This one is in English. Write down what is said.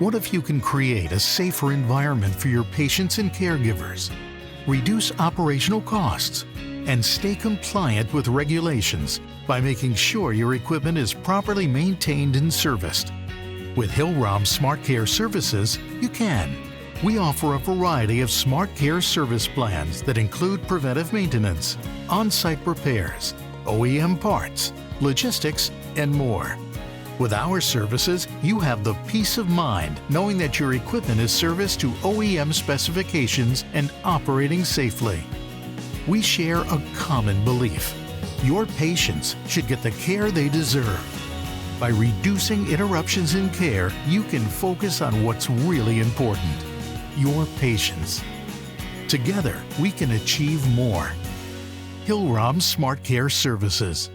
What if you can create a safer environment for your patients and caregivers, reduce operational costs, and stay compliant with regulations by making sure your equipment is properly maintained and serviced? With Hillrom SmartCare services, you can. We offer a variety of SmartCare service plans that include preventive maintenance, on-site repairs, OEM parts, logistics, and more. With our services, you have the peace of mind knowing that your equipment is serviced to OEM specifications and operating safely. We share a common belief. Your patients should get the care they deserve. By reducing interruptions in care, you can focus on what's really important: your patients. Together, we can achieve more. Hillrom SmartCare Services.